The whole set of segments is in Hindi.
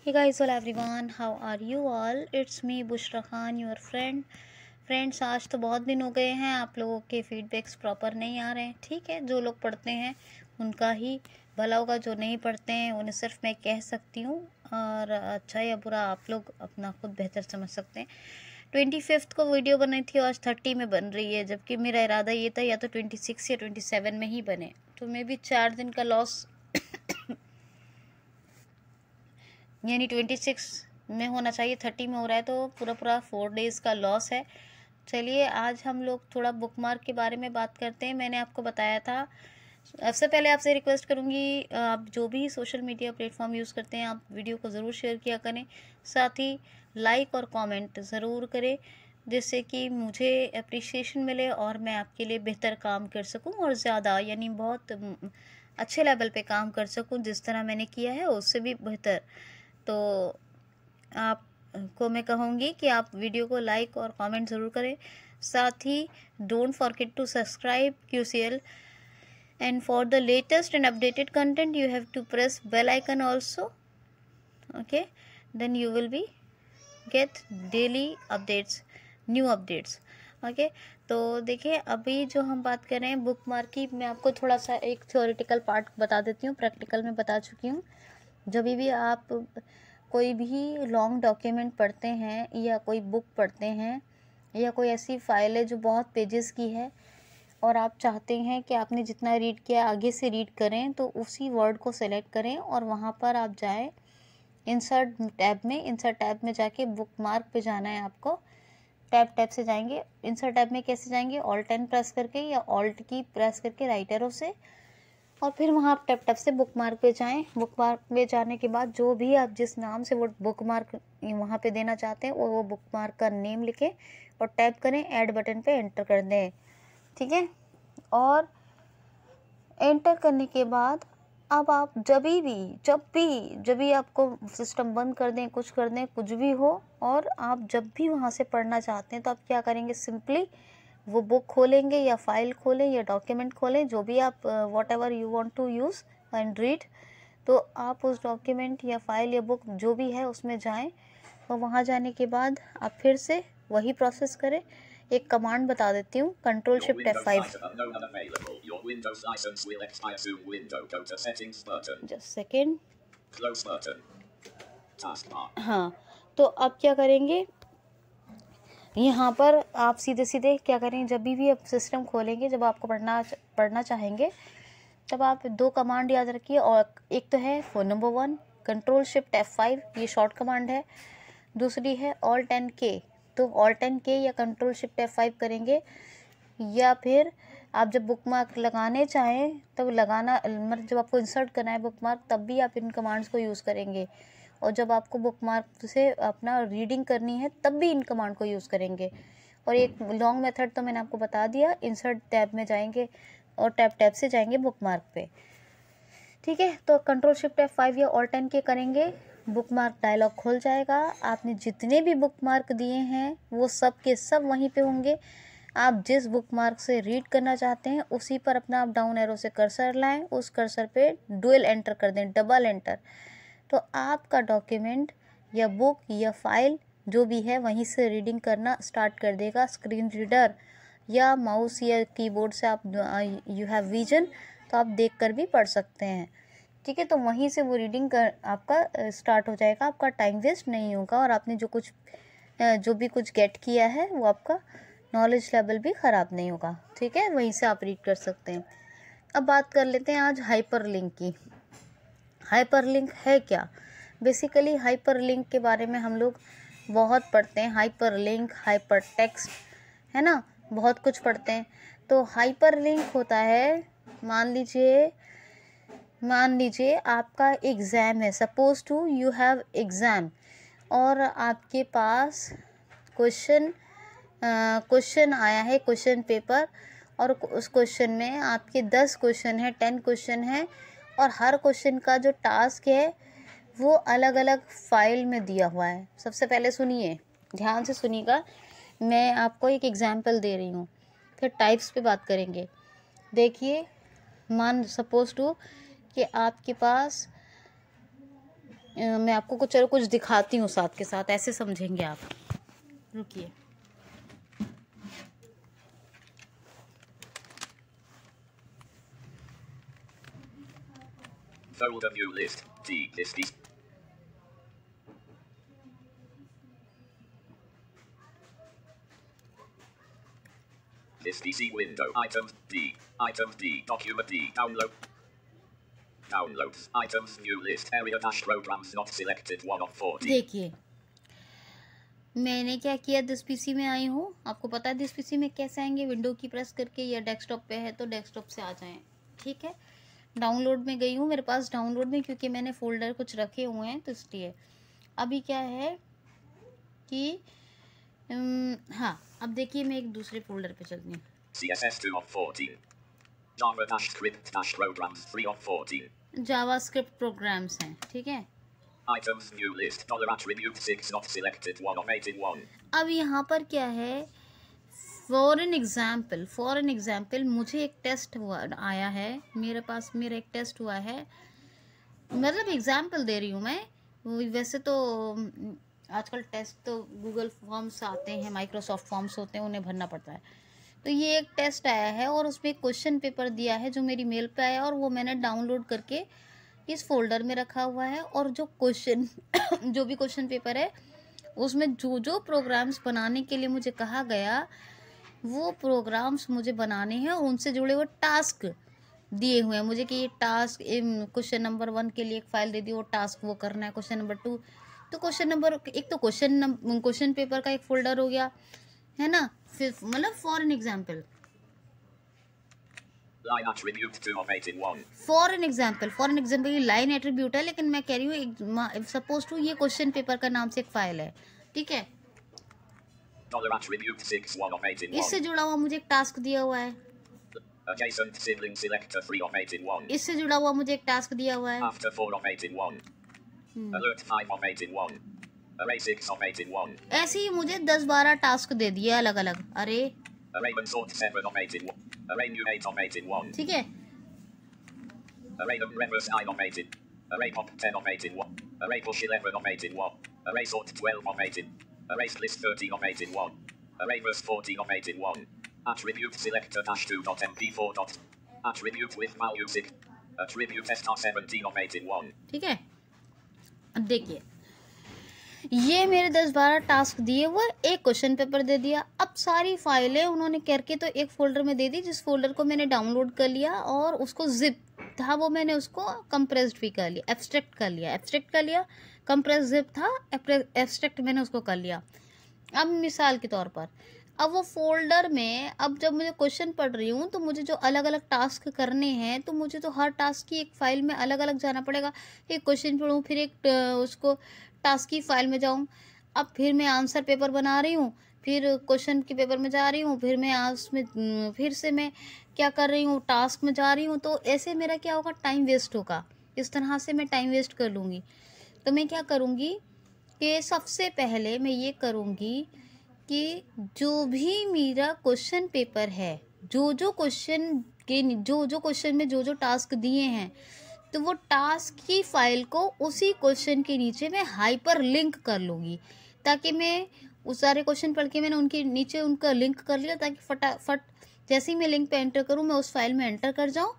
Hey guys, all everyone, how are you all? It's me Bushra Khan, your friend. Friends, आज तो बहुत दिन हो गए हैं, आप लोगों के फीडबैक्स प्रॉपर नहीं आ रहे हैं। ठीक है, जो लोग पढ़ते हैं उनका ही भला होगा, जो नहीं पढ़ते हैं उन्हें सिर्फ मैं कह सकती हूँ, और अच्छा या बुरा आप लोग अपना खुद बेहतर समझ सकते हैं। 25 को वीडियो बनाई थी, आज 30 में बन रही है, जबकि मेरा इरादा ये था या तो 26 या 27 में ही बने, तो मे भी 4 दिन का लॉस यानी 26 में होना चाहिए, 30 में हो रहा है, तो पूरा 4 डेज़ का लॉस है। चलिए आज हम लोग थोड़ा बुकमार्क के बारे में बात करते हैं। मैंने आपको बताया था, सबसे पहले आपसे रिक्वेस्ट करूंगी, आप जो भी सोशल मीडिया प्लेटफॉर्म यूज़ करते हैं आप वीडियो को ज़रूर शेयर किया करें, साथ ही लाइक और कमेंट ज़रूर करें, जिससे कि मुझे अप्रिसिएशन मिले और मैं आपके लिए बेहतर काम कर सकूं, और ज़्यादा यानी बहुत अच्छे लेवल पे काम कर सकूं, जिस तरह मैंने किया है उससे भी बेहतर। तो आपको मैं कहूँगी कि आप वीडियो को लाइक और कमेंट ज़रूर करें, साथ ही don't forget to subscribe QCL, and for the latest and updated content you have to press bell icon also. Okay, then you will be get daily updates, new updates. Okay तो देखिए, अभी जो हम बात कर रहे हैं बुक मार्क की, मैं आपको थोड़ा सा एक थ्योरेटिकल पार्ट बता देती हूँ, प्रैक्टिकल में बता चुकी हूँ। जब भी आप कोई भी लॉन्ग डॉक्यूमेंट पढ़ते हैं या कोई बुक पढ़ते हैं या कोई ऐसी फाइल है जो बहुत पेजेस की है और आप चाहते हैं कि आपने जितना रीड किया आगे से रीड करें, तो उसी वर्ड को सेलेक्ट करें और वहाँ पर आप जाएं इंसर्ट टैब में जाके बुक मार्क पे जाना है आपको। टैब से जाएंगे, इंसर्ट टैब में कैसे जाएंगे, ऑल्ट एन प्रेस करके या ऑल्ट की प्रेस करके राइट एरो से, और फिर वहाँ आप टैब से बुक मार्क पे जाएं। बुक मार्क पे जाने के बाद जो भी आप जिस नाम से वो बुक मार्क वहाँ पे देना चाहते हैं वो बुक मार्क का नेम लिखें और टैप करें, ऐड बटन पे एंटर कर दें। ठीक है, और एंटर करने के बाद अब आप जब भी आपको सिस्टम बंद कर दें, कुछ कर दें, कुछ भी हो, और आप जब भी वहाँ से पढ़ना चाहते हैं तो आप क्या करेंगे, सिंपली वो बुक खोलेंगे या फाइल खोलें या डॉक्यूमेंट खोलें, जो भी आप whatever you want to use and read, तो आप उस डॉक्यूमेंट या फाइल या बुक जो भी है उसमें जाएं, और वहाँ जाने के बाद आप फिर से वही प्रोसेस करें। एक कमांड बता देती हूँ, Ctrl+Shift+F5। Just second. हाँ, तो अब क्या करेंगे, यहाँ पर आप सीधे क्या करें, जब भी आप सिस्टम खोलेंगे, जब आपको पढ़ना चाहेंगे, तब आप 2 कमांड याद रखिए, और एक तो है फ़ोन नंबर 1 Ctrl+Shift+F5, ये शॉर्ट कमांड है, दूसरी है Alt+K, तो Alt+K या Ctrl+Shift+F5 करेंगे, या फिर आप जब बुक मार्क लगाने चाहें तब लगाना, मतलब जब आपको इंसर्ट करना है बुक मार्क तब भी आप इन कमांड्स को यूज़ करेंगे, और जब आपको बुक मार्क से अपना रीडिंग करनी है तब भी इन कमांड को यूज़ करेंगे। और एक लॉन्ग मेथड तो मैंने आपको बता दिया, इंसर्ट टैब में जाएंगे और टैब से जाएंगे बुक मार्क पे। ठीक है, तो Ctrl+Shift+F5 या Alt+K करेंगे, बुक मार्क डायलॉग खुल जाएगा। आपने जितने भी बुक मार्क दिए हैं वो सब के सब वहीं पे होंगे। आप जिस बुक मार्क से रीड करना चाहते हैं उसी पर अपना आप डाउन एरो से कर्सर लाएं, उस कर्सर पे डुअल एंटर कर दें, डबल एंटर, तो आपका डॉक्यूमेंट या बुक या फाइल जो भी है वहीं से रीडिंग करना स्टार्ट कर देगा। स्क्रीन रीडर या माउस या कीबोर्ड से आप यू हैव विजन, तो आप देखकर भी पढ़ सकते हैं। ठीक है, तो वहीं से वो रीडिंग कर आपका स्टार्ट हो जाएगा, आपका टाइम वेस्ट नहीं होगा, और आपने जो भी कुछ गेट किया है वो आपका नॉलेज लेवल भी ख़राब नहीं होगा। ठीक है, वहीं से आप रीड कर सकते हैं। अब बात कर लेते हैं आज हाइपरलिंक की। हाइपरलिंक है क्या? बेसिकली हाइपरलिंक के बारे में हम लोग बहुत पढ़ते हैं, हाइपरलिंक, हाइपरटेक्स्ट, है ना, बहुत कुछ पढ़ते हैं। तो हाइपरलिंक होता है, मान लीजिए आपका एग्ज़ाम है, suppose to you have exam, और आपके पास क्वेश्चन आया है, क्वेश्चन पेपर, और उस क्वेश्चन में आपके 10 क्वेश्चन है, 10 क्वेश्चन है, और हर क्वेश्चन का जो टास्क है वो अलग अलग फाइल में दिया हुआ है। सबसे पहले सुनिए, ध्यान से सुनिएगा, मैं आपको एक एग्जांपल दे रही हूँ, फिर टाइप्स पे बात करेंगे। देखिए, सपोज टू कि आपके पास मैं आपको कुछ दिखाती हूँ साथ के साथ, ऐसे समझेंगे आप। रुकिए। Folder view list. D. List. List DC window. Items D. Items D. Document D. Download. Downloads. Items view list. Area dash programs not selected 1 of 40. देखिए मैंने क्या किया, दिस पीसी में आई हूँ। आपको पता है दिस पीसी में कैसे आएंगे, विंडो की प्रेस करके, या डेस्कटॉप पे है तो डेस्कटॉप से आ जाएं। ठीक है, डाउनलोड में गई हूँ, मेरे पास डाउनलोड में क्योंकि मैंने फोल्डर कुछ रखे हुए हैं तो इसलिए। अभी क्या है कि हाँ, अब देखिए मैं एक दूसरे फोल्डर पे चलती हूँ। CSS 2 of 14. Java-script-programs 3 of 14. JavaScript programmes हैं। ठीक है, Items view list. $attribute 6 not selected 1 of 81. अब यहाँ पर क्या है, फॉर एन एग्जाम्पल मुझे एक टेस्ट हुआ आया है, मेरे पास मेरा एक टेस्ट हुआ है, मतलब एग्जाम्पल दे रही हूँ मैं। वैसे तो आजकल टेस्ट तो गूगल फॉर्म्स आते हैं, माइक्रोसॉफ्ट फॉर्म्स होते हैं, उन्हें भरना पड़ता है। तो ये एक टेस्ट आया है और उसमें क्वेश्चन पेपर दिया है जो मेरी मेल पे आया, और वो मैंने डाउनलोड करके इस फोल्डर में रखा हुआ है। और जो क्वेश्चन जो भी क्वेश्चन पेपर है उसमें जो जो प्रोग्राम्स बनाने के लिए मुझे कहा गया वो प्रोग्राम्स मुझे बनाने हैं, और उनसे जुड़े हुए टास्क दिए हुए हैं मुझे कि ये टास्क, क्वेश्चन नंबर 1 के लिए एक फाइल दे दी, वो टास्क वो करना है। क्वेश्चन नंबर 2 तो क्वेश्चन पेपर का एक फोल्डर हो गया है ना। फिर मतलब फॉर एन एग्जाम्पल ये लाइन एट्रीब्यूट है, लेकिन मैं कह रही हूँ सपोज टू ये क्वेश्चन पेपर का नाम से एक फाइल है। ठीक है, इससे जुड़ा हुआ मुझे एक टास्क दिया हुआ है, इससे जुड़ा हुआ मुझे एक टास्क दिया हुआ है। ऐसे ही मुझे 10-12 टास्क दे दिए अलग अलग। अरे ठीक है, Array pop 10 of 8 in 1. Array push 11 of 8 in 1. Array sort 12 of 8 in. Array list 13 of 8 in 1. Array verse 14 of 8 in 1. Attribute selector -2.mp4. Attribute with value 6. Attribute star 17 of 8 in 1. ठीक है, अब देखिए ये मेरे 10-12 टास्क दिए हुए, एक क्वेश्चन पेपर दे दिया। अब सारी फाइलें उन्होंने करके तो एक फोल्डर में दे दी, जिस फोल्डर को मैंने डाउनलोड कर लिया, और उसको जिप था वो मैंने उसको कंप्रेस्ड भी कर लिया, एब्स्ट्रैक्ट कर लिया, कंप्रेस जिप था, एब्स्ट्रैक्ट मैंने उसको कर लिया। अब मिसाल के तौर पर अब वो फोल्डर में, अब जब मुझे क्वेश्चन पढ़ रही हूँ तो मुझे जो अलग अलग टास्क करने हैं, तो मुझे तो हर टास्क की एक फाइल में अलग अलग जाना पड़ेगा। एक क्वेश्चन पढ़ूँ, फिर एक उसको टास्क की फाइल में जाऊँ, अब फिर मैं आंसर पेपर बना रही हूँ, फिर क्वेश्चन के पेपर में जा रही हूँ, फिर मैं उसमें फिर से मैं क्या कर रही हूँ, टास्क में जा रही हूँ। तो ऐसे मेरा क्या होगा, टाइम वेस्ट होगा। इस तरह से मैं टाइम वेस्ट कर लूँगी। तो मैं क्या करूँगी कि सबसे पहले मैं ये करूँगी कि जो भी मेरा क्वेश्चन पेपर है, जो क्वेश्चन में जो टास्क दिए हैं, तो वो टास्क की फाइल को उसी क्वेश्चन के नीचे मैं हाइपर लिंक कर लूँगी, ताकि मैं उस सारे क्वेश्चन पढ़ के मैंने उनके नीचे उनका लिंक कर लिया, ताकि फटाफट जैसे ही मैं लिंक पे एंटर करूँ मैं उस फाइल में एंटर कर जाऊँ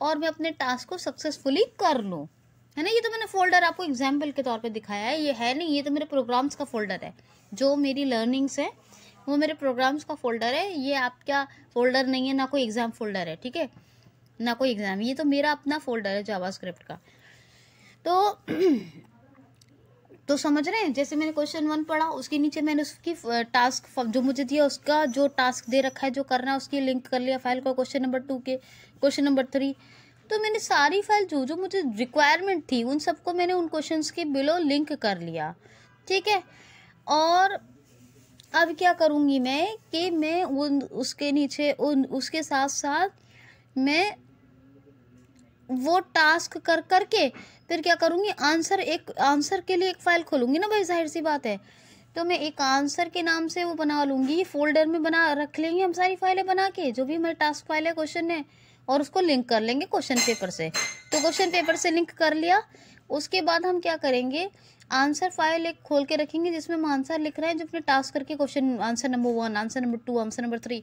और मैं अपने टास्क को सक्सेसफुली कर लूँ, है ना। ये तो मैंने फोल्डर आपको एग्जाम्पल के तौर पे दिखाया है, ये है नहीं, ये तो मेरे प्रोग्राम्स का फोल्डर है। जो मेरी लर्निंग्स है वो मेरे प्रोग्राम्स का फोल्डर है, ये आपका फोल्डर नहीं है, ना कोई एग्जाम फोल्डर है। ठीक है, ना कोई एग्जाम, ये तो मेरा अपना फोल्डर है जावास्क्रिप्ट का। तो समझ रहे हैं, जैसे मैंने क्वेश्चन 1 पढ़ा, उसके नीचे मैंने उसकी टास्क जो मुझे दिया, उसका जो टास्क दे रखा है, जो करना है, उसकी लिंक कर लिया फाइल को क्वेश्चन नंबर 2 के, क्वेश्चन नंबर 3। तो मैंने सारी फाइल जो मुझे रिक्वायरमेंट थी उन सबको मैंने उन क्वेश्चंस के बिलो लिंक कर लिया। ठीक है, और अब क्या करूँगी मैं कि मैं उसके नीचे उसके साथ साथ मैं वो टास्क कर करके फिर क्या करूँगी, आंसर के लिए एक फ़ाइल खोलूँगी ना भाई, जाहिर सी बात है। तो मैं एक आंसर के नाम से वो बना लूँगी, फोल्डर में बना रख लेंगे हम सारी फाइलें बना के, जो भी हमारे टास्क फाइल है, क्वेश्चन है, और उसको लिंक कर लेंगे क्वेश्चन पेपर से। तो क्वेश्चन पेपर से लिंक कर लिया, उसके बाद हम क्या करेंगे, आंसर फाइल एक खोल के रखेंगे जिसमें हम आंसर लिख रहे हैं, जो अपने टास्क करके question answer number 1, answer number 2, answer number 3,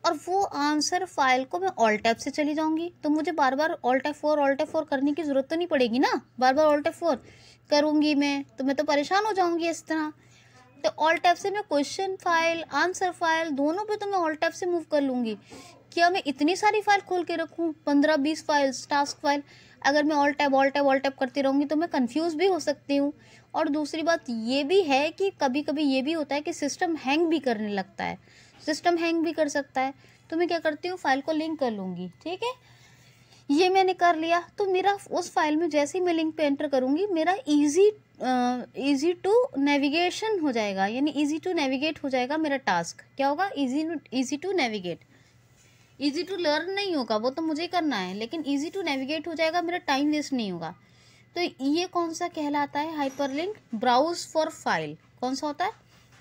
और वो आंसर फाइल को मैं ऑल टैब से चली जाऊंगी, तो मुझे बार बार ऑल टैब 4 करने की जरूरत तो नहीं पड़ेगी ना। बार बार ऑल टैब 4 करूंगी मैं तो परेशान हो जाऊंगी इस तरह। तो ऑल टैब से मैं क्वेश्चन फाइल, आंसर फाइल दोनों पे तो मैं ऑल टैब से मूव कर लूंगी। क्या मैं इतनी सारी फाइल खोल के रखूं, 15-20 फाइल्स टास्क फाइल? अगर मैं ऑल टैब करती रहूंगी तो मैं कंफ्यूज भी हो सकती हूँ। और दूसरी बात ये भी है कि कभी कभी ये भी होता है कि सिस्टम हैंग भी करने लगता है, सिस्टम हैंग भी कर सकता है। तो मैं क्या करती हूँ, फाइल को लिंक कर लूंगी। ठीक है, ये मैंने कर लिया। तो मेरा उस फाइल में जैसे ही मैं लिंक पे एंटर करूंगी, मेरा इजी टू नेविगेशन हो जाएगा, यानी इजी टू नेविगेट हो जाएगा मेरा टास्क। क्या होगा, easy to navigate. Easy to learn नहीं होगा, वो तो मुझे करना है, लेकिन इजी टू नेविगेट हो जाएगा, मेरा टाइम वेस्ट नहीं होगा। तो ये कौन सा कहलाता है, हाइपरलिंक ब्राउज फॉर फाइल। कौन सा होता है,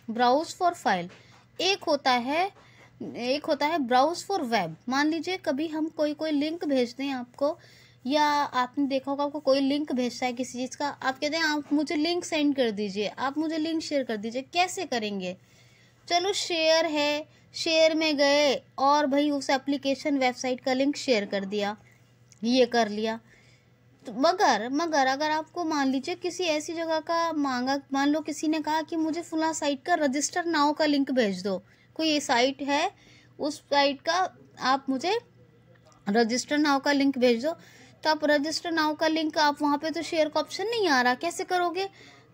ब्राउज फॉर फाइल। एक होता है ब्राउज फॉर वेब। मान लीजिए कभी हम कोई लिंक भेजते हैं आपको, या आपने देखा होगा आपको कोई लिंक भेजता है किसी चीज़ का, आप कहते हैं आप मुझे लिंक सेंड कर दीजिए, आप मुझे लिंक शेयर कर दीजिए। कैसे करेंगे, चलो शेयर है, शेयर में गए और भाई उस एप्लीकेशन वेबसाइट का लिंक शेयर कर दिया, ये कर लिया। तो मगर अगर आपको मान लीजिए किसी ऐसी जगह का मांगा, मान लो किसी ने कहा कि मुझे फुला साइट का रजिस्टर नाउ का लिंक भेज दो, कोई ये साइट है, उस साइट का आप मुझे रजिस्टर नाउ का लिंक भेज दो। तो आप रजिस्टर नाउ का लिंक, आप वहाँ पे तो शेयर का ऑप्शन नहीं आ रहा, कैसे करोगे?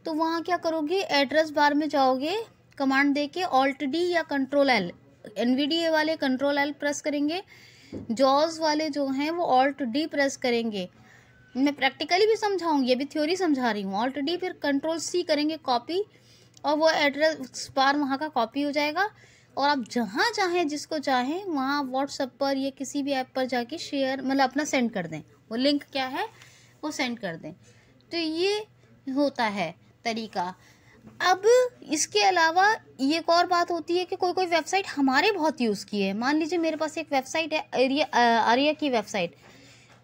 तो वहाँ क्या करोगे, एड्रेस बार में जाओगे, कमांड दे के ऑल्ट डी या कंट्रोल एल, एनवीडीए वाले कंट्रोल एल प्रेस करेंगे, जॉज वाले जो हैं वो ऑल्ट डी प्रेस करेंगे। मैं प्रैक्टिकली भी समझाऊंगी, ये भी थ्योरी समझा रही हूँ। ऑल्ट डी फिर कंट्रोल सी करेंगे, कॉपी, और वो एड्रेस बार वहाँ का कॉपी हो जाएगा, और आप जहाँ चाहें जिसको चाहें वहाँ व्हाट्सएप पर या किसी भी ऐप पर जाके शेयर, मतलब अपना सेंड कर दें, वो लिंक क्या है वो सेंड कर दें। तो ये होता है तरीका। अब इसके अलावा ये एक और बात होती है कि कोई वेबसाइट हमारे बहुत यूज़ की है। मान लीजिए मेरे पास एक वेबसाइट है, आर्या की वेबसाइट।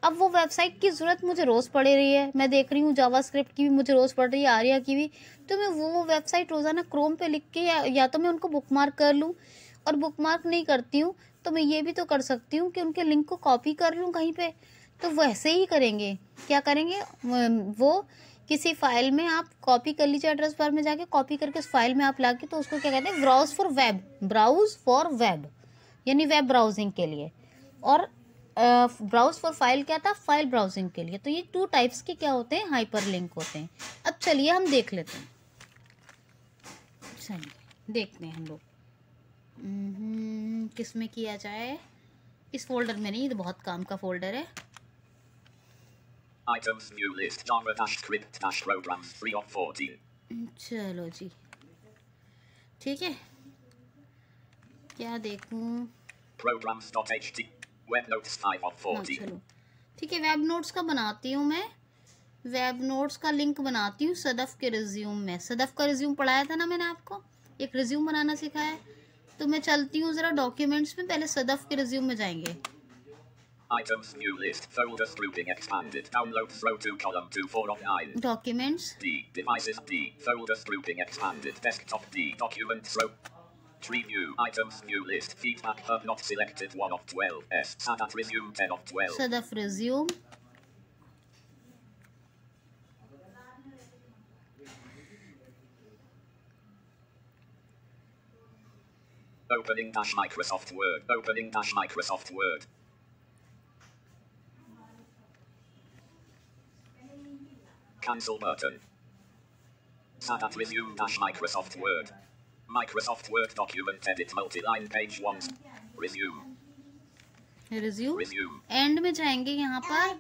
अब वो वेबसाइट की ज़रूरत मुझे रोज़ पड़ रही है, मैं देख रही हूँ जावास्क्रिप्ट की भी मुझे रोज़ पड़ रही है, आर्या की भी। तो मैं वो वेबसाइट रोज़ाना क्रोम पे लिख के या तो मैं उनको बुकमार्क कर लूँ, और बुकमार्क नहीं करती हूँ तो मैं ये भी तो कर सकती हूँ कि उनके लिंक को कॉपी कर लूँ कहीं पे। तो वैसे ही करेंगे, क्या करेंगे, वो किसी फाइल में आप कॉपी कर लीजिए, एड्रेस बार में जाके कॉपी करके उस फाइल में आप लाके, तो उसको क्या कहते हैं, ब्राउज फॉर वेब, यानी वेब ब्राउजिंग के लिए। और ब्राउज फॉर फाइल क्या था, फाइल ब्राउजिंग के लिए। तो ये 2 टाइप्स के क्या होते हैं, हाइपरलिंक होते हैं। अब चलिए हम देख लेते हैं, चलिए देखते हैं हम लोग किस में किया जाए। इस फोल्डर में नहीं, ये तो बहुत काम का फोल्डर है। Items view list Java-script-programs 3 of 14. चलो जी, ठीक है, क्या देखूं, Programs.ht Web Notes 5 of 14. चलो ठीक है, वेब नोट्स का बनाती हूँ मैं, वेब नोट्स का लिंक बनाती हूँ सदफ के रिज्यूम में। सदफ का रिज्यूम पढ़ाया था ना मैंने आपको, एक रिज्यूम बनाना सिखाया है। तो मैं चलती हूँ ज़रा डॉक्यूमेंट्स में, पहले सदफ के रिज्यूम में जाएंगे। Items view list folders grouping expanded downloads row 2 column 2 4 of 9. Documents D devices D folders grouping expanded desktop D documents row. Tree view items view list feedback hub not selected 1 of 12 S Sadaf resume 10 of 12. Sadaf resume opening dash Microsoft Word opening dash Microsoft Word. Cancel button. Sadaf resume dash Microsoft Word. Microsoft Word document edit multi-line page 1. Resume. Resume. And में जाएंगे, यहाँ पर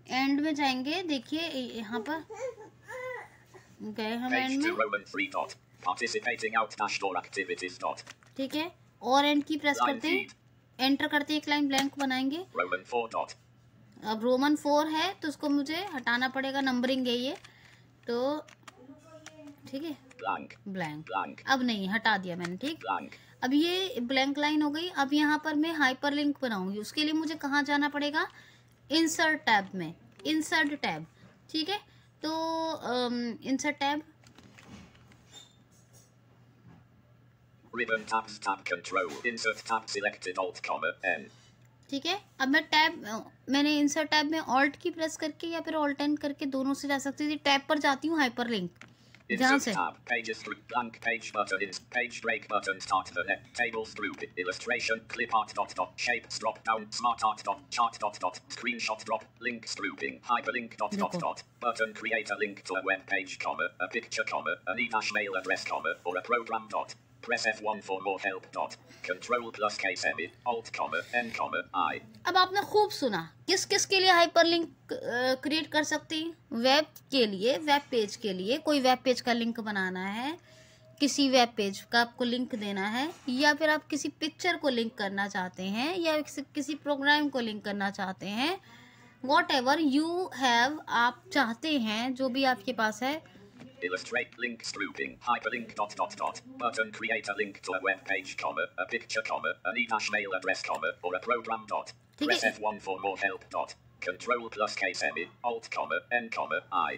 एंड में जाएंगे, देखिए यहाँ पर गए हम एंड में। Participating out dash door activities dot. ठीक है, और एंड की प्रेस करते हैं, एंटर करते हैं, एक लाइन ब्लैंक बनाएंगे। Roman 4 dot. अब रोमन 4 है तो उसको मुझे हटाना पड़ेगा, नंबरिंग है ये, तो ठीक है, ब्लैंक अब नहीं, हटा दिया मैंने, ठीक। अब ये ब्लैंक लाइन हो गई। अब यहाँ पर मैं हाइपरलिंक बनाऊंगी, उसके लिए मुझे कहाँ जाना पड़ेगा, इंसर्ट टैब में, इंसर्ट टैब, ठीक है। तो insert tab, Ribbon tabs tab control. Insert tab selected alt comma n. ठीक है। अब मैं मैंने इंसर्ट टैब में ऑल्ट की प्रेस करके या फिर ऑल्ट एन करके दोनों से जा सकती थी। टैब पर जाती हूँ, हाइपरलिंक जहाँ से Insert tab pages through blank page button page break button start the net tables group illustration clip art dot shapes drop down smart art dot chart dot screenshot drop links grouping hyperlink dot button create a link to a web page comma a picture comma an e-mail address comma or a program dot press F1 for more help dot control plus K semi alt comma n comma I. अब आपने खूब सुना, किस किस के लिए हाइपरलिंक क्रिएट कर सकते हैं? वेब के लिए, वेब पेज के लिए, कोई वेब पेज का लिंक बनाना है, किसी वेब पेज का आपको लिंक देना है, या फिर आप किसी पिक्चर को लिंक करना चाहते हैं, या किसी प्रोग्राम को लिंक करना चाहते हैं, वॉट एवर यू हैव, आप चाहते हैं जो भी आपके पास है। Illustrate links grouping hyperlink dot button create a link to a web page comma a picture comma an e-mail address comma or a program dot press F1 for more help dot control plus K semi alt comma n comma I.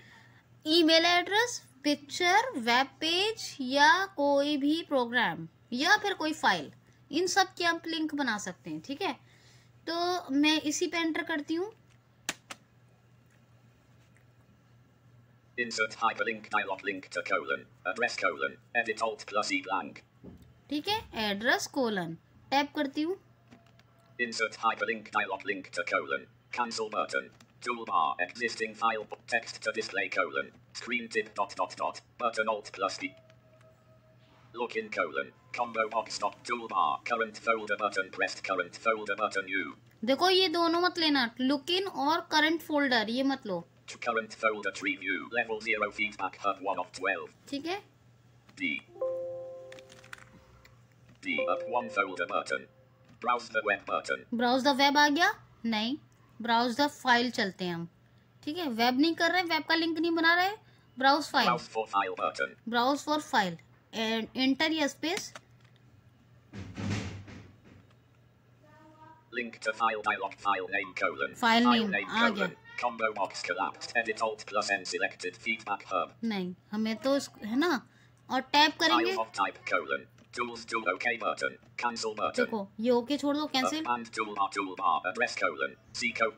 Email address, picture, web page या कोई भी प्रोग्राम या फिर कोई फाइल, इन सब की आप लिंक बना सकते हैं। ठीक है, तो मैं इसी पे एंटर करती हूँ। Insert hyperlink dialog link to colon address colon edit alt plus e blank. ठीक है, एड्रेस कोलन टैप करती हूँ। Insert hyperlink dialog link to colon cancel button toolbar existing file text to display colon screen tip dot button alt plus b look in colon combo box dot toolbar current folder button pressed current folder button u. देखो ये दोनों मत लेना, लुक इन और करंट फोल्डर, ये मत लो। To current folder tree view level 0 feedback hub 1 of 12. ठीक है, D up one folder button browse the web button. Browse the web आ गया? नहीं, ब्राउज द फाइल चलते हैं हम। ठीक है, वेब नहीं कर रहे, वेब का लिंक नहीं बना रहे, browse file, browse for file button. Browse for file and enter या space. Link to file dialog file name colon File name आ गया। combo box collapsed edit alt plus n selected feedback hub. नहीं, हमें तो है ना, और टैप करेंगे। File of type colon tools tool OK button cancel button. देखो ये ओके छोड़ दो, cancel. and toolbar address colon C code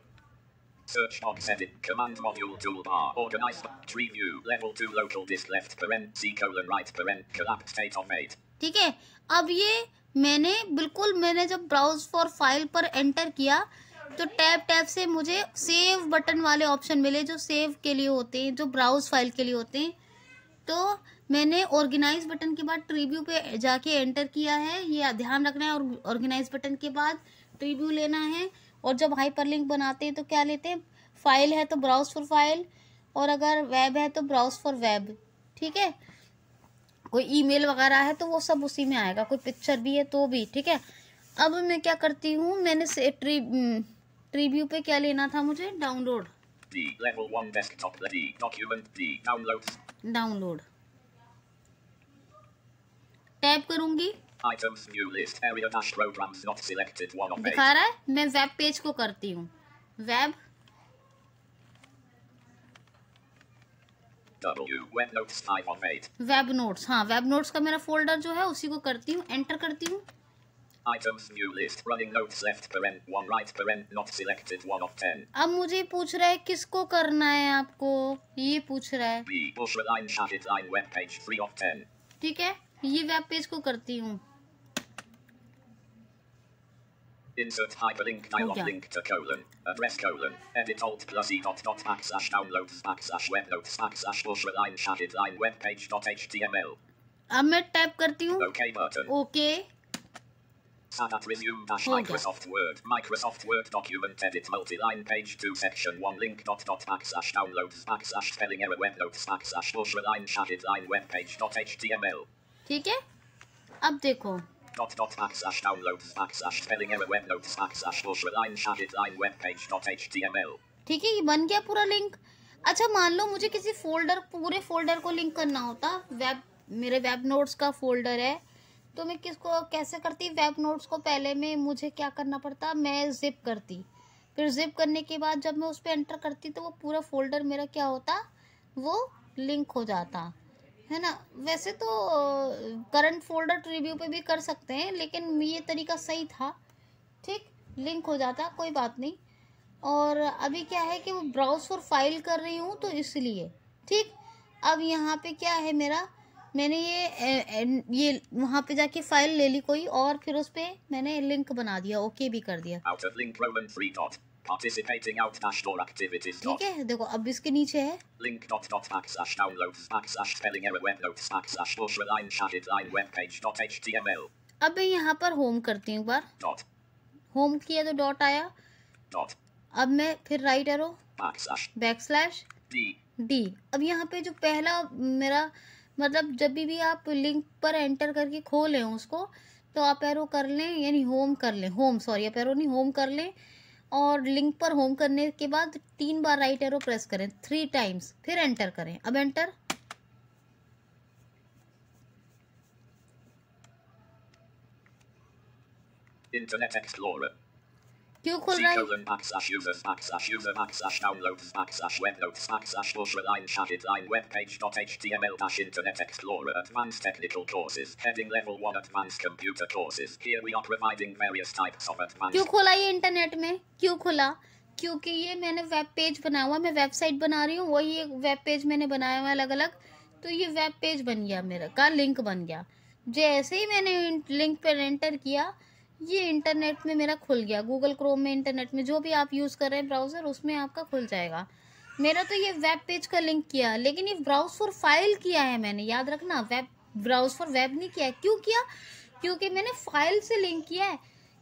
search box edit command module toolbar organize tree view level 2 local disk left paren C colon right paren collapsed state of 8. ठीक है, अब ये मैंने जब ब्राउज फॉर फाइल पर एंटर किया तो टैब से मुझे सेव बटन वाले ऑप्शन मिले, जो सेव के लिए होते हैं, जो ब्राउज फाइल के लिए होते हैं। तो मैंने ऑर्गेनाइज बटन के बाद ट्रीव्यू पे जाके एंटर किया है, ये ध्यान रखना है। और ऑर्गेनाइज बटन के बाद ट्रीव्यू लेना है। और जब हाइपरलिंक बनाते हैं तो क्या लेते हैं, फाइल है तो ब्राउज फॉर फाइल, और अगर वेब है तो ब्राउज फॉर वेब। ठीक है, कोई ईमेल वगैरह है तो वो सब उसी में आएगा, कोई पिक्चर भी है तो भी। ठीक है, अब मैं क्या करती हूँ, मैंने से ट्रीव्यू पे क्या लेना था मुझे, download level 1 desktop document download tap करूंगी। items new list area dash programs not selected 1 of 8. दिखा रहा है, मैं वेब पेज को करती हूँ, web W web notes 5 of 8. Web notes, हाँ वेब नोट्स का मेरा फोल्डर जो है उसी को करती हूँ, एंटर करती हूँ। items new list running notes left paren 1 right paren not selected 1 of 10. अब मुझे पूछ रहा है किसको करना है आपको, ये पूछ रहा है। B push line shaded line web page 3 of 10. ठीक है, ये वेब पेज को करती हूँ। Insert hyperlink dialog link to colon address colon edit alt plus e dot backslash downloads backslash web notes backslash push line shaded line web page dot html. अब मैं टैप करती हूँ, OK button. Okay. Sadat resume dash Microsoft Word document edit multi-line page 2 section 1 link dot backslash downloads backslash spelling error web notes backslash push line shaded line web page dot html. ठीक है, अब देखो dot backslash downloads backslash spelling error web notes backslash push line shaded line web page dot html. ठीक है, ये बन गया पूरा लिंक। अच्छा मान लो मुझे किसी फोल्डर, पूरे फोल्डर को लिंक करना होता, मेरे वेब नोट्स का फोल्डर है, तो मैं किसको कैसे करती, वेब नोट्स को पहले में मुझे क्या करना पड़ता, मैं जिप करती, फिर जिप करने के बाद जब मैं उस पर एंटर करती तो वो पूरा फोल्डर मेरा क्या होता, वो लिंक हो जाता है ना। वैसे तो करंट फोल्डर रिव्यू पे भी कर सकते हैं, लेकिन ये तरीका सही था। ठीक, लिंक हो जाता, कोई बात नहीं। और अभी क्या है कि वो ब्राउज फॉर फाइल कर रही हूँ तो इसलिए। ठीक, अब यहाँ पे क्या है मेरा, मैंने ये वहाँ पे जाके फाइल ले ली कोई, और फिर उस पर मैंने लिंक बना दिया, ओके भी कर दिया। Out of link Roman 3 dot. Participating out dash door activities ठीक dot. है, देखो अब इसके नीचे है Link dot dot backslash downloads backslash spelling error web notes backslash bush line shaded line web page dot html. अब मैं यहाँ पर होम करती हूँ एक बार। Dot. होम किया तो डॉट आया। Dot. अब मैं फिर right arrow Backslash. Backslash D. D. अब यहाँ पे जो पहला मेरा मतलब, जब भी आप लिंक पर एंटर करके खोलें उसको, तो आप एरो कर लें, यानी होम कर लें, होम सॉरी आप एरो नहीं होम कर लें, और लिंक पर होम करने के बाद 3 बार राइट एरो प्रेस करें 3 टाइम्स, फिर एंटर करें। अब एंटर। Internet Explorer. क्यों खुल रहा है? C:\users user downloads web notes bush line shaded line web page dot html dash Internet Explorer advanced technical courses heading level 1 advanced computer courses. Here we are providing various types of advanced. क्यों खुला ये इंटरनेट में? क्यों खुला? क्योंकि ये मैंने वेब पेज बनाया हुआ, मैं वेबसाइट बना रही हूँ, वही एक वेब पेज मैंने बनाया हुआ अलग अलग, तो ये वेब पेज बन गया मेरा का लिंक बन गया। जैसे ही मैंने लिंक पर एंटर किया, ये इंटरनेट में मेरा खुल गया, गूगल क्रोम में, इंटरनेट में जो भी आप यूज़ कर रहे हैं ब्राउज़र, उसमें आपका खुल जाएगा। मेरा तो ये वेब पेज का लिंक किया, लेकिन ये ब्राउज फॉर फाइल किया है मैंने, याद रखना, वेब ब्राउज फॉर वेब नहीं किया। क्यों किया? क्योंकि मैंने फाइल से लिंक किया है,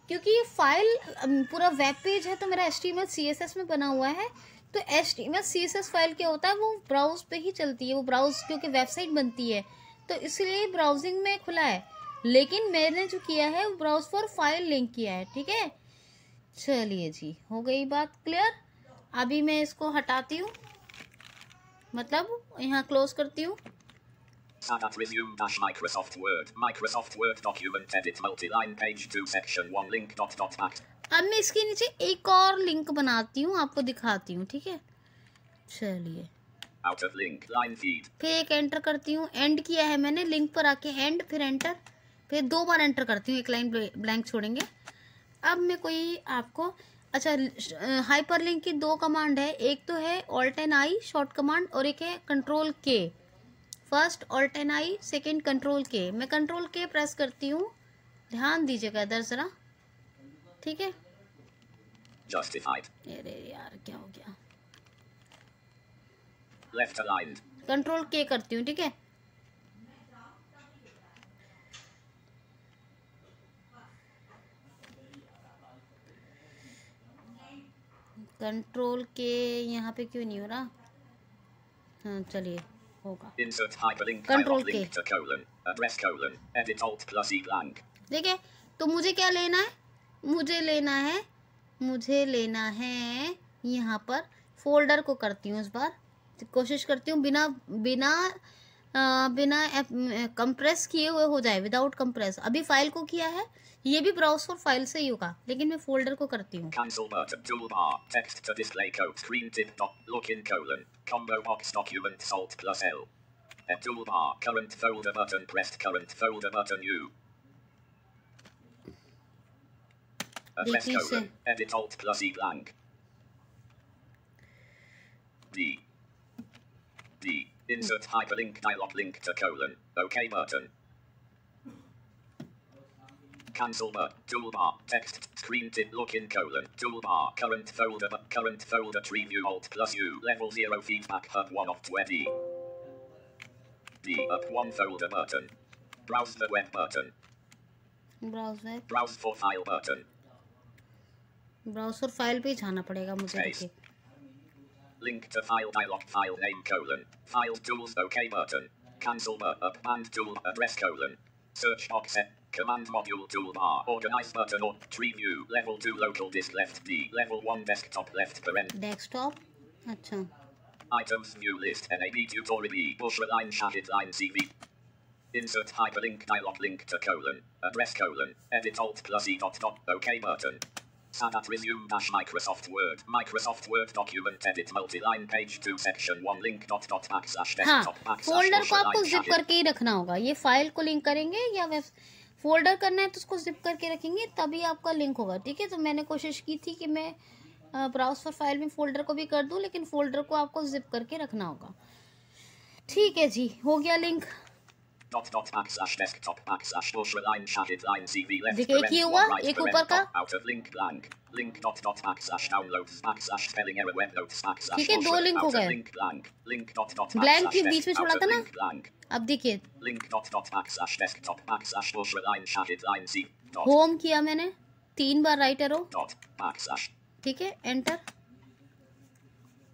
क्योंकि ये फाइल पूरा वेब पेज है तो मेरा HTML CSS में बना हुआ है। तो HTML CSS फाइल क्या होता है, वो ब्राउज पे ही चलती है, वो ब्राउज क्योंकि वेबसाइट बनती है, तो इसलिए ब्राउजिंग में खुला है। लेकिन मैंने जो किया है वो ब्राउज फॉर फाइल लिंक किया है। ठीक है, चलिए जी, हो गई बात क्लियर। अभी मैं इसको हटाती हूँ, मतलब यहाँ क्लोज करती हूँ। Sadat resume dash Microsoft Word document edit multi-line page 2 section 1 link dot dot back. अब मैं इसके नीचे एक और लिंक बनाती हूँ, आपको दिखाती हूँ। ठीक है, चलिए। Out of link line feed. फिर एक एंटर करती हूँ, एंड किया है मैंने, लिंक पर आके एंड, फिर एंटर, फिर 2 बार एंटर करती हूँ, एक लाइन ब्लैंक छोड़ेंगे। अब मैं कोई आपको, अच्छा, हाइपर लिंक की 2 कमांड है, एक तो है Alt+I शॉर्ट कमांड, और एक है Ctrl+K। First Alt+I, second Ctrl+K। मैं Ctrl+K प्रेस करती हूँ, ध्यान दीजिएगा इधर जरा। ठीक है, Justified. अरे यार क्या हो गया, Left aligned. Ctrl+K करती हूँ। ठीक है, Ctrl+K यहाँ पे क्यों नहीं हो रहा? हाँ चलिए, होगा। Insert hyperlink. Ctrl+K. Link to colon. Address colon. Edit Alt+E blank. देखिए, तो मुझे क्या लेना है, मुझे लेना है यहाँ पर फोल्डर को करती हूँ इस बार, कोशिश करती हूँ बिना कंप्रेस किए हुए हो जाए, विदाउट कंप्रेस। अभी फाइल को किया है, ये भी ब्राउज फॉर फाइल से ही होगा, लेकिन मैं फोल्डर को करती हूँ। Cancel button. Toolbar. Text to display code. Screen tip dot. Look in colon. Combo box document Alt+L. A toolbar. Current folder button. Pressed current folder button U. Address देखिए colon. Edit Alt+E blank. D. Insert hyperlink dialog link to colon. OK button. Cancel button. Toolbar. Text. Screen tip. Look in colon. Toolbar. Current folder tree view Alt+U. Level 0 feedback hub 1 of 20. D. Up 1 folder button. Browse the web button. Browse for file button. Browser file पे जाना पड़ेगा मुझे। देखिए, Link to file dialog. File name colon. File tools OK button. Cancel button. Up band tool. Address colon. Search box set. Command module toolbar. Organize button or tree view. Level 2 local disk left D. Level 1 desktop left parent. Desktop, अच्छा। Items view list. NAB tutorial E. Bush line shaded line CV. Insert hyperlink dialog link to colon. Address colon. Edit Alt+E dot dot. OK button. Start resume dash Microsoft Word. Microsoft Word document edit multi-line page 2 section 1 link dot dot backslash हाँ, desktop backslash फोल्डर को आपको जिप shaded. करके ही रखना होगा। ये फाइल को लिंक करेंगे या वेब फोल्डर करना है तो उसको जिप करके रखेंगे, तभी आपका लिंक होगा। ठीक है, तो मैंने कोशिश की थी कि मैं ब्राउज फॉर फाइल में फोल्डर को भी कर दूं, लेकिन फोल्डर को आपको जिप करके रखना होगा। ठीक है जी, हो गया link. Dot dot backslash desktop backslash ultra line shaded line CV left देखिए एक ही हुआ, एक ऊपर का। out of link blank link dot dot backslash downloads backslash spelling error web notes backslash ठीक है, दो लिंक हो गए। link blank link dot dot blank के बीच में छोड़ा था ना, अब देखिए link dot dot backslash desktop backslash ultra line shaded line C dot home किया मैंने 3 बार, राइट एरो dot backslash, ठीक है, enter.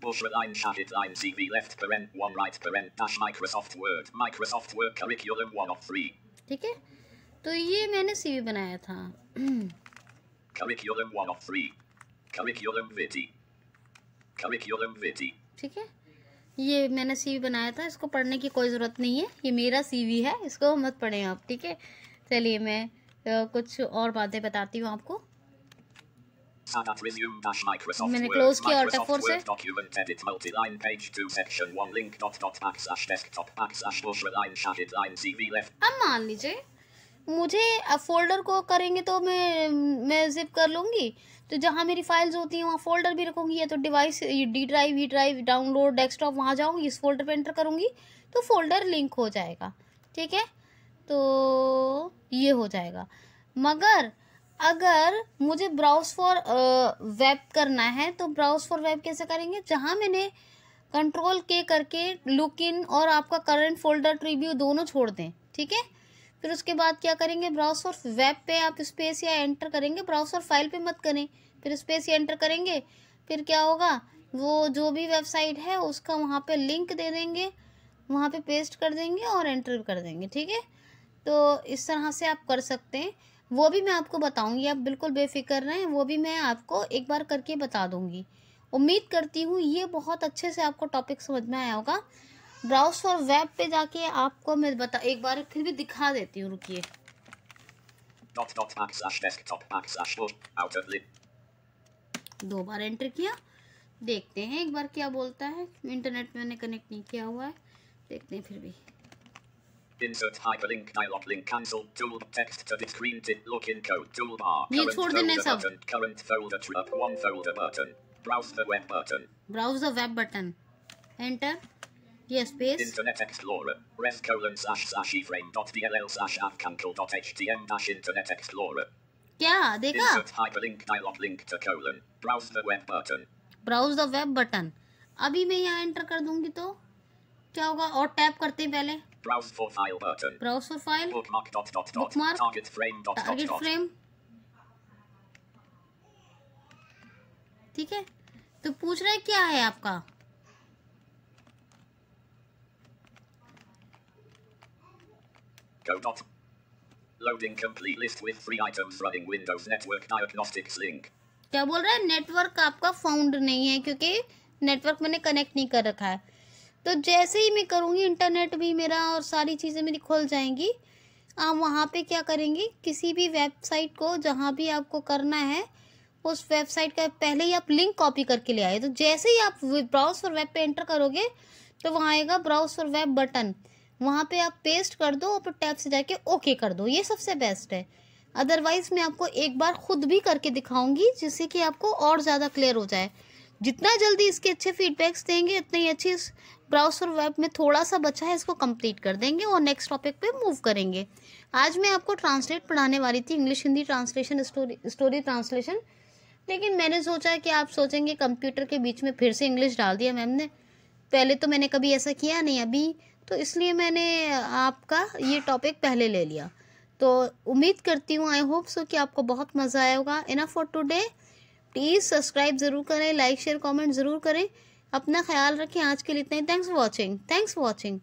ultra line shaded line CV left parent 1 right parent dash Microsoft Word curriculum 1 of 3 ठीक है, तो ये मैंने सीवी बनाया था। curriculum 1 of 3 curriculum vitae ठीक है, ये मैंने सीवी बनाया था, इसको पढ़ने की कोई ज़रूरत नहीं है, ये मेरा सीवी है, इसको मत पढ़ें आप। ठीक है, चलिए मैं कुछ और बातें बताती हूँ आपको। मैंने क्लोज किया ऑल्ट F4 से। document edit multi-line page 2 section 1 link dot dot backslash desktop backslash ultra line shaded line CV left। अब मान लीजिए मुझे फोल्डर को करेंगे तो मैं जिप कर लूँगी, तो जहाँ मेरी फाइल्स होती हैं वहाँ फोल्डर भी रखूँगी, या तो device D drive, E drive, download, desktop, वहाँ जाऊँगी, इस फोल्डर पे एंटर करूँगी तो फोल्डर लिंक हो जाएगा। ठीक है, तो ये हो जाएगा। मगर अगर मुझे ब्राउज फॉर वेब करना है तो ब्राउज फॉर वेब कैसे करेंगे, जहाँ मैंने कंट्रोल के करके लुक इन और आपका करंट फोल्डर प्रीव्यू दोनों छोड़ दें। ठीक है, फिर उसके बाद क्या करेंगे, ब्राउज फॉर वेब पे आप स्पेस या एंटर करेंगे, ब्राउज फॉर फाइल पे मत करें, फिर स्पेस या एंटर करेंगे, फिर क्या होगा, वो जो भी वेबसाइट है उसका वहाँ पे लिंक दे देंगे, वहाँ पे पेस्ट कर देंगे और एंटर कर देंगे। ठीक है, तो इस तरह से आप कर सकते हैं, वो भी मैं आपको बताऊंगी, आप बिल्कुल बेफिक्र रहें, वो भी मैं आपको एक बार करके बता दूंगी। उम्मीद करती हूँ ये बहुत अच्छे से आपको टॉपिक समझ में आया होगा। ब्राउज फॉर वेब पे जाके आपको मैं एक बार फिर भी दिखा देती हूँ, रुकिए। दो बार एंटर किया, देखते हैं एक बार क्या बोलता है। इंटरनेट मैंने कनेक्ट नहीं किया हुआ है, देखते हैं फिर भी। Insert hyperlink dialog link cancel tool text to screen tip look in code toolbar ये छोड़ देने सब। current folder trap 1 folder button browse the web button browse the web button enter yes space Internet Explorer res://eframe.dll/avcancel.htm Internet Explorer क्या देखा, insert hyperlink dialog link to browse the web button browse the web button। अभी मैं यहाँ एंटर कर दूंगी तो क्या होगा, और टैप करते हैं पहले browse for file button browse for file bookmark bookmark target frame target frame। ठीक है, तो पूछ रहा है क्या है आपका, go dot loading complete list with 3 items running Windows Network Diagnostics link। क्या बोल रहा है, नेटवर्क आपका फाउंड नहीं है क्योंकि नेटवर्क मैंने कनेक्ट नहीं कर रखा है। तो जैसे ही मैं करूँगी इंटरनेट भी मेरा और सारी चीज़ें मेरी खुल जाएंगी। आप वहाँ पे क्या करेंगी, किसी भी वेबसाइट को जहाँ भी आपको करना है उस वेबसाइट का पहले ही आप लिंक कॉपी करके ले आए। तो जैसे ही आप ब्राउज फॉर वेब पे एंटर करोगे तो वहाँ आएगा ब्राउज फॉर वेब बटन, वहाँ पे आप पेस्ट कर दो और फिर टैब से जाके ओके कर दो, ये सबसे बेस्ट है। अदरवाइज़ मैं आपको एक बार खुद भी करके दिखाऊंगी जिससे कि आपको और ज़्यादा क्लियर हो जाए। जितना जल्दी इसके अच्छे फीडबैक्स देंगे उतना ही अच्छी इस ब्राउज फॉर वेब में थोड़ा सा बचा है इसको कंप्लीट कर देंगे और नेक्स्ट टॉपिक पे मूव करेंगे। आज मैं आपको ट्रांसलेट पढ़ाने वाली थी, English Hindi translation, story translation, लेकिन मैंने सोचा कि आप सोचेंगे कंप्यूटर के बीच में फिर से इंग्लिश डाल दिया मैम ने, पहले तो मैंने कभी ऐसा किया नहीं अभी, तो इसलिए मैंने आपका ये टॉपिक पहले ले लिया। तो उम्मीद करती हूँ, आई होप सो कि आपको बहुत मज़ा आया होगा। Enough for today, please subscribe ज़रूर करें, लाइक शेयर कमेंट ज़रूर करें, अपना ख्याल रखें। आज के लिए इतना ही। Thanks for watching.